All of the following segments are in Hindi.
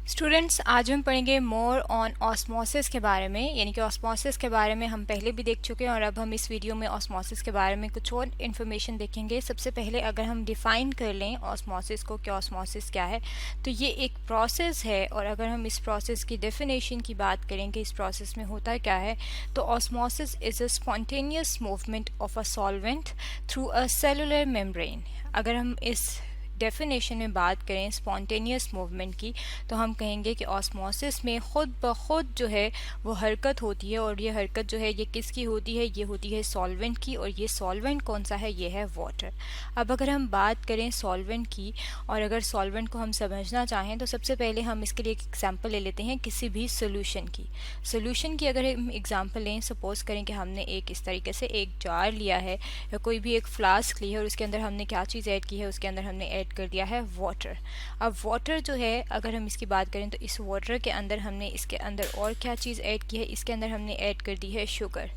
स्टूडेंट्स, आज हम पढ़ेंगे मोर ऑन ऑस्मोसिस के बारे में। यानी कि ऑस्मोसिस के बारे में हम पहले भी देख चुके हैं और अब हम इस वीडियो में ऑस्मोसिस के बारे में कुछ और इन्फॉर्मेशन देखेंगे। सबसे पहले अगर हम डिफ़ाइन कर लें ऑस्मोसिस को कि ऑस्मोसिस क्या है, तो ये एक प्रोसेस है। और अगर हम इस प्रोसेस की डेफिनेशन की बात करें कि इस प्रोसेस में होता क्या है, तो osmosis is a spontaneous movement of a solvent through a cellular membrane. अगर हम इस डेफिनेशन में बात करें स्पॉन्टेनियस मूवमेंट की, तो हम कहेंगे कि ऑस्मोसिस में खुद ब खुद जो है वो हरकत होती है। और ये हरकत जो है ये किसकी होती है? ये होती है सॉल्वेंट की। और ये सॉल्वेंट कौन सा है? ये है वाटर। अब अगर हम बात करें सॉल्वेंट की, और अगर सॉल्वेंट को हम समझना चाहें, तो सबसे पहले हम इसके लिए एक एग्जांपल ले लेते हैं किसी भी सोल्यूशन की। सोल्यूशन की अगर हम एग्जांपल लें, सपोज करें कि हमने एक इस तरीके से एक जार लिया है या कोई भी एक फ्लास्क ली है, और उसके अंदर हमने क्या चीज़ ऐड की है? उसके अंदर हमने ऐड कर दिया है वाटर। अब वाटर जो है, अगर हम इसकी बात करें, तो इस वाटर के अंदर हमने इसके अंदर और क्या चीज़ ऐड की है? इसके अंदर हमने ऐड कर दी है शुगर।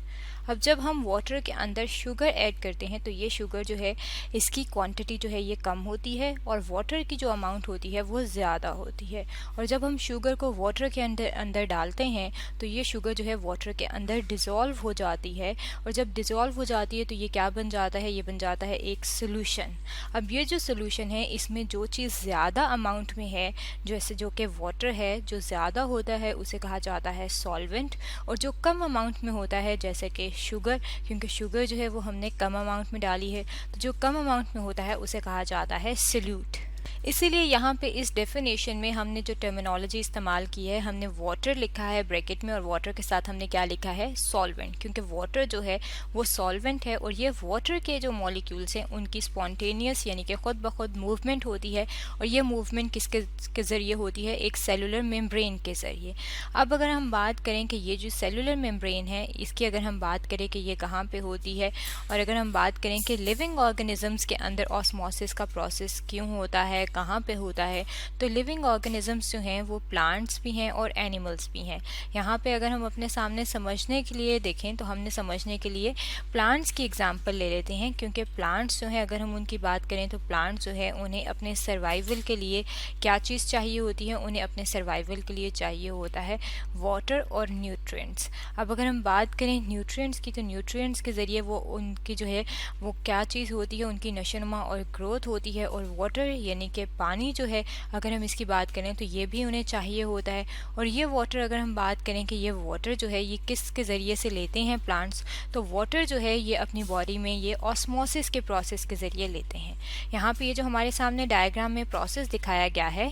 अब जब हम वाटर के अंदर शुगर ऐड करते हैं, तो ये शुगर जो है इसकी क्वांटिटी जो है ये कम होती है और वाटर की जो अमाउंट होती है वो ज़्यादा होती है। और जब हम शुगर को वाटर के अंदर डालते हैं, तो ये शुगर जो है वाटर के अंदर डिज़ोल्व हो जाती है। और जब डिज़ोल्व हो जाती है, तो ये क्या बन जाता है? ये बन जाता है एक सोल्यूशन। अब ये जो सोल्यूशन है, इसमें जो चीज़ ज़्यादा अमाउंट में है, जैसे जो कि वाटर है, जो ज़्यादा होता है उसे कहा जाता है सॉल्वेंट। और जो कम अमाउंट में होता है, जैसे कि शुगर, क्योंकि शुगर जो है वो हमने कम अमाउंट में डाली है, तो जो कम अमाउंट में होता है उसे कहा जाता है सॉल्यूट। इसीलिए यहाँ पे इस डेफिनेशन में हमने जो टर्मिनोलॉजी इस्तेमाल की है, हमने वाटर लिखा है ब्रैकेट में, और वाटर के साथ हमने क्या लिखा है? सॉल्वेंट। क्योंकि वाटर जो है वो सॉल्वेंट है, और ये वाटर के जो मॉलिक्यूल्स हैं उनकी स्पॉन्टेनियस यानी कि खुद ब खुद मूवमेंट होती है। और ये मूवमेंट किसके ज़रिए होती है? एक सेलुलर मेम्ब्रेन के ज़रिए। अब अगर हम बात करें कि ये जो सेलुलर मेम्ब्रेन है, इसकी अगर हम बात करें कि ये कहाँ पे होती है, और अगर हम बात करें कि लिविंग ऑर्गेनिजम्स के अंदर ऑस्मोसिस का प्रोसेस क्यों होता है, कहाँ पे होता है, तो लिविंग ऑर्गेनिजम्स जो हैं वो प्लांट्स भी हैं और एनिमल्स भी हैं। यहाँ पे अगर हम अपने सामने समझने के लिए देखें, तो हमने समझने के लिए प्लांट्स की एग्जांपल ले लेते हैं। क्योंकि प्लांट्स जो हैं, अगर हम उनकी बात करें, तो प्लांट्स जो है उन्हें अपने सर्वाइवल के लिए क्या चीज़ चाहिए होती है? उन्हें अपने सर्वाइवल के लिए चाहिए होता है वाटर और न्यूट्रिएंट्स। अब अगर हम बात करें न्यूट्रिएंट्स की, तो न्यूट्रिएंट्स के ज़रिए वो उनकी जो है वो क्या चीज़ होती है? उनकी नशोनुमा और ग्रोथ होती है। और वाटर यानी कि पानी जो है, अगर हम इसकी बात करें, तो ये भी उन्हें चाहिए होता है। और ये वाटर, अगर हम बात करें कि ये वाटर जो है ये किसके ज़रिए से लेते हैं प्लांट्स, तो वाटर जो है ये अपनी बॉडी में ये ऑस्मोसिस के प्रोसेस के ज़रिए लेते हैं। यहाँ पे ये जो हमारे सामने डायग्राम में प्रोसेस दिखाया गया है,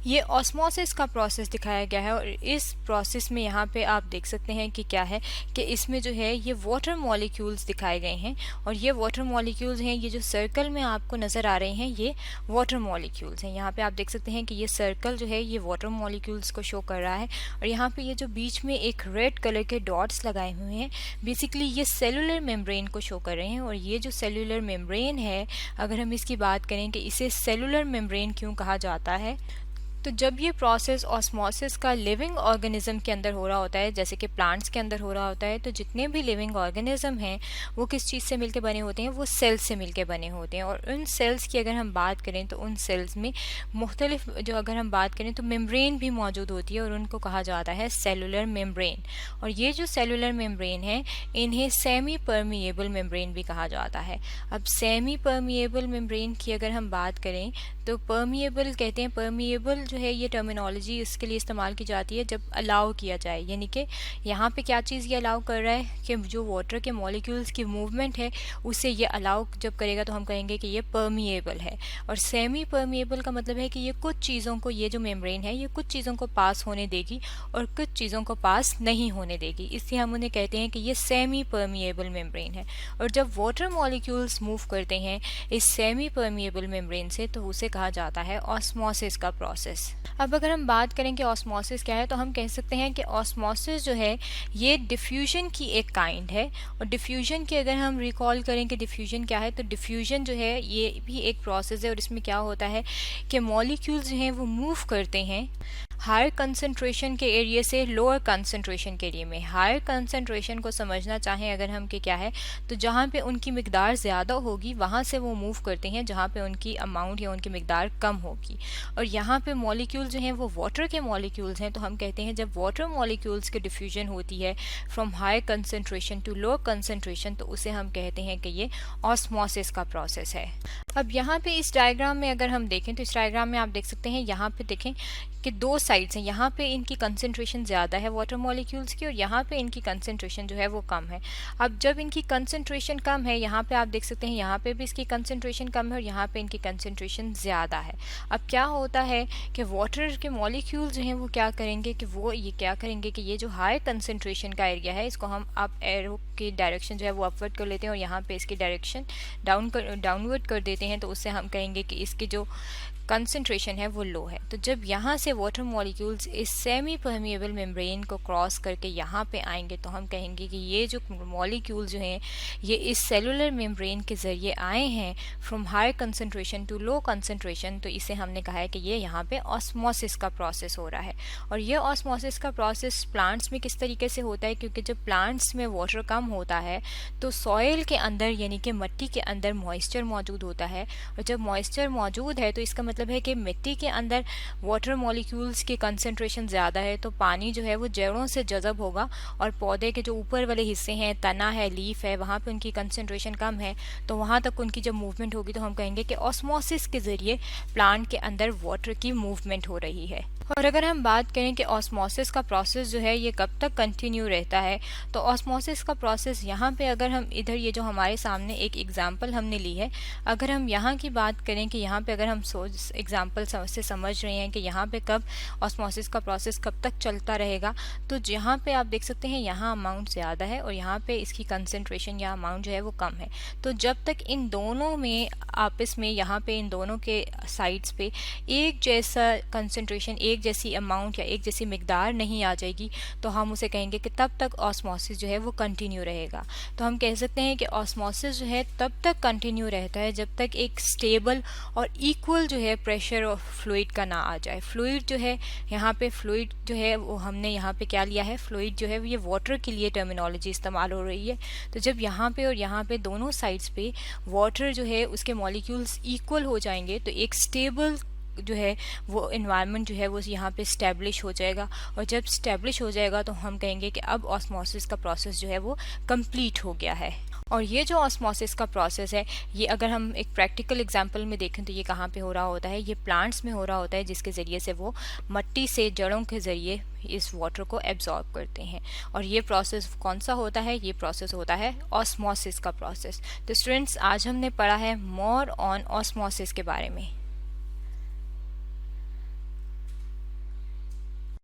ये ऑस्मोसिस का प्रोसेस दिखाया गया है। और इस प्रोसेस में यहाँ पे आप देख सकते हैं कि क्या है कि इसमें जो है ये वाटर मॉलिक्यूल्स दिखाए गए हैं। और ये वाटर मॉलिक्यूल्स हैं, ये जो सर्कल में आपको नज़र आ रहे हैं, ये वाटर मॉलिक्यूल्स हैं। यहाँ पे आप देख सकते हैं कि ये सर्कल जो है ये वाटर मॉलिक्यूल्स को शो कर रहा है। और यहाँ पे ये जो बीच में एक रेड कलर के डॉट्स लगाए हुए हैं, बेसिकली ये सेलुलर मेम्ब्रेन को शो कर रहे हैं। और ये जो सेलुलर मेम्ब्रेन है, अगर हम इसकी बात करें कि इसे सेलुलर मेम्ब्रेन क्यों कहा जाता है, तो जब ये प्रोसेस ऑस्मोसिस का लिविंग ऑर्गेनिज्म के अंदर हो रहा होता है, जैसे कि प्लांट्स के अंदर हो रहा होता है, तो जितने भी लिविंग ऑर्गेनिज्म हैं वो किस चीज़ से मिलकर बने होते हैं? वो सेल्स से मिलकर बने होते हैं। और उन सेल्स की अगर हम बात करें, तो उन सेल्स में मुख्तलिफ जो अगर हम बात करें, तो मेम्ब्रेन भी मौजूद होती है, और उनको कहा जाता है सेलुलर मेम्ब्रेन। और ये जो सेलुलर मेम्ब्रेन है, इन्हें सेमी परमिएबल मेम्ब्रेन भी कहा जाता है। अब सेमी परमिएबल मेम्ब्रेन की अगर हम बात करें, तो परमिएबल कहते हैं, परमिएबल जो है ये टर्मिनोलॉजी इसके लिए इस्तेमाल की जाती है जब अलाउ किया जाए। यानी कि यहाँ पे क्या चीज़ ये अलाउ कर रहा है कि जो वाटर के मॉलिक्यूल्स की मूवमेंट है उसे ये अलाउ जब करेगा, तो हम कहेंगे कि ये परमिएबल है। और सेमी परमिएबल का मतलब है कि ये कुछ चीज़ों को, ये जो मेम्ब्रेन है ये कुछ चीज़ों को पास होने देगी और कुछ चीज़ों को पास नहीं होने देगी, इसलिए हम उन्हें कहते हैं कि ये सेमी परमिएबल मेम्ब्रेन है। और जब वाटर मॉलिक्यूल्स मूव करते हैं इस सेमी परमिएबल मेम्ब्रेन से, तो उसे कहा जाता है ऑस्मोसिस का प्रोसेस। अब अगर हम बात करें कि ऑस्मोसिस क्या है, तो हम कह सकते हैं कि ऑस्मोसिस जो है ये डिफ्यूजन की एक काइंड है। और डिफ्यूजन की अगर हम रिकॉल करें कि डिफ्यूजन क्या है, तो डिफ्यूजन जो है ये भी एक प्रोसेस है। और इसमें क्या होता है कि मॉलिक्यूल्स जो हैं वो मूव करते हैं हायर कंसंट्रेशन के एरिया से लोअर कंसंट्रेशन के एरिया में। हायर कंसंट्रेशन को समझना चाहें अगर हम कि क्या है, तो जहाँ पे उनकी मिकदार ज़्यादा होगी वहाँ से वो मूव करते हैं जहाँ पे उनकी अमाउंट या उनकी मिकदार कम होगी। और यहाँ पे मॉलिक्यूल जो हैं वो वाटर के मॉलिक्यूल्स हैं, तो हम कहते हैं जब वाटर मॉलिक्यूल्स की डिफ्यूजन होती है from high concentration to low concentration, तो उसे हम कहते हैं कि ये ऑस्मोसिस का प्रोसेस है। अब यहाँ पे इस डायग्राम में अगर हम देखें तो इस डायग्राम में आप देख सकते हैं, यहाँ पे देखें कि दो साइड्स हैं। यहाँ पे इनकी कंसंट्रेशन ज़्यादा है वाटर मॉलिक्यूल्स की, और यहाँ पे इनकी कंसंट्रेशन जो है वो कम है। अब जब इनकी कंसंट्रेशन कम है, यहाँ पे आप देख सकते हैं यहाँ पे भी इसकी कंसंट्रेशन कम है और यहाँ पे इनकी कंसंट्रेशन ज़्यादा है। अब क्या होता है कि वाटर के मॉलिक्यूल जो हैं वो क्या करेंगे कि वो ये क्या करेंगे कि ये जो हाई कंसंट्रेशन का एरिया है इसको हम अप एरो की डायरेक्शन जो है वो अपवर्ड कर लेते हैं और यहाँ पे इसकी डायरेक्शन डाउनवर्ड कर देते हैं, तो उससे हम कहेंगे कि इसकी जो कंसंट्रेशन है वो लो है। तो जब यहाँ से वाटर मॉलिक्यूल्स इस सेमी परमिएबल मेम्ब्रेन को क्रॉस करके यहाँ पे आएंगे, तो हम कहेंगे कि ये जो मॉलिक्यूल जो हैं ये इस सेलुलर मेम्ब्रेन के ज़रिए आए हैं from high concentration to low concentration, तो इसे हमने कहा है कि ये यहाँ पे ऑस्मोसिस का प्रोसेस हो रहा है। और ये ऑस्मोसिस का प्रोसेस प्लांट्स में किस तरीके से होता है, क्योंकि जब प्लांट्स में वाटर कम होता है तो सॉइल के अंदर यानी कि मिट्टी के अंदर मॉइस्चर मौजूद होता है, और जब मॉइस्चर मौजूद है तो इसका मतलब है कि मिट्टी के अंदर वाटर मॉलिक्यूल्स की कंसंट्रेशन ज़्यादा है, तो पानी जो है वो जड़ों से जज़ब होगा, और पौधे के जो ऊपर वाले हिस्से हैं, तना है, लीफ है, वहाँ पे उनकी कंसंट्रेशन कम है, तो वहाँ तक उनकी जब मूवमेंट होगी तो हम कहेंगे कि ऑस्मोसिस के ज़रिए प्लांट के अंदर वाटर की मूवमेंट हो रही है। और अगर हम बात करें कि ऑस्मोसिस का प्रोसेस जो है ये कब तक कंटिन्यू रहता है, तो ऑस्मोसिस का प्रोसेस यहाँ पे अगर हम इधर ये जो हमारे सामने एक एग्जांपल हमने ली है, अगर हम यहाँ की बात करें कि यहाँ पे अगर हम एग्जांपल से समझ रहे हैं कि यहाँ पे कब ऑस्मोसिस का प्रोसेस कब तक चलता रहेगा, तो यहाँ पे आप देख सकते हैं यहाँ अमाउंट ज़्यादा है और यहाँ पे इसकी कंसंट्रेशन या अमाउंट जो है वो कम है। तो जब तक इन दोनों में आपस में यहाँ पे इन दोनों के साइड्स पे एक जैसा कंसंट्रेशन, एक जैसी अमाउंट या एक जैसी मिकदार नहीं आ जाएगी, तो हम उसे कहेंगे कि तब तक ऑस्मोसिस जो है वो कंटिन्यू रहेगा। तो हम कह सकते हैं कि ऑस्मोसिस जो है तब तक कंटिन्यू रहता है जब तक एक स्टेबल और इक्वल जो है प्रेशर ऑफ फ्लूइड का ना आ जाए। फ्लूइड जो है यहाँ पे फ्लूइड जो है वो हमने यहाँ पे क्या लिया है, फ्लूइड जो है ये वाटर के लिए टर्मिनोलॉजी इस्तेमाल हो रही है। तो जब यहाँ पे और यहाँ पे दोनों साइड्स पे वाटर जो है उसके मॉलिक्यूल्स इक्वल हो जाएंगे, तो एक स्टेबल जो है वो इन्वायरमेंट जो है वो यहाँ पे स्टैब्लिश हो जाएगा, और जब स्टैब्लिश हो जाएगा तो हम कहेंगे कि अब ऑस्मोसिस का प्रोसेस जो है वो कंप्लीट हो गया है। और ये जो ऑस्मोसिस का प्रोसेस है ये अगर हम एक प्रैक्टिकल एग्जांपल में देखें तो ये कहाँ पे हो रहा होता है, ये प्लांट्स में हो रहा होता है, जिसके ज़रिए से वो मिट्टी से जड़ों के ज़रिए इस वाटर को एब्जॉर्ब करते हैं। और ये प्रोसेस कौन सा होता है, ये प्रोसेस होता है ऑस्मोसिस का प्रोसेस। तो स्टूडेंट्स आज हमने पढ़ा है मोर ऑन ऑस्मोसिस के बारे में।